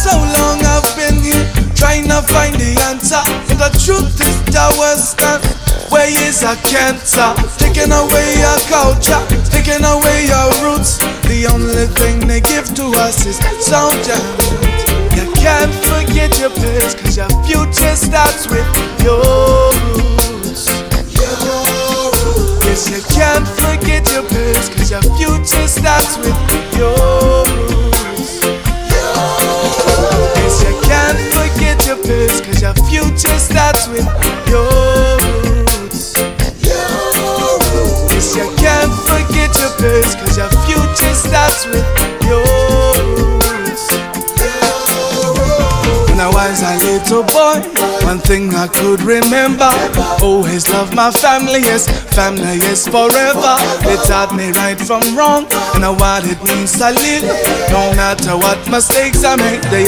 So long I've been here trying to find the answer, but the truth is that Western way is a cancer, taking away our culture, taking away our roots. The only thing they give to us is sound jam. You can't forget your past, cause your future starts with your roots. Yes, you can't forget your past, cause your future starts with your roots. Yes, you can't forget your past, cause your future starts with your roots. Yes, you can't forget your past, cause your future starts with your roots. When I was a little boy, one thing I could remember, always love my family, yes, family is forever. They taught me right from wrong, and what it means to live. No matter what mistakes I make, they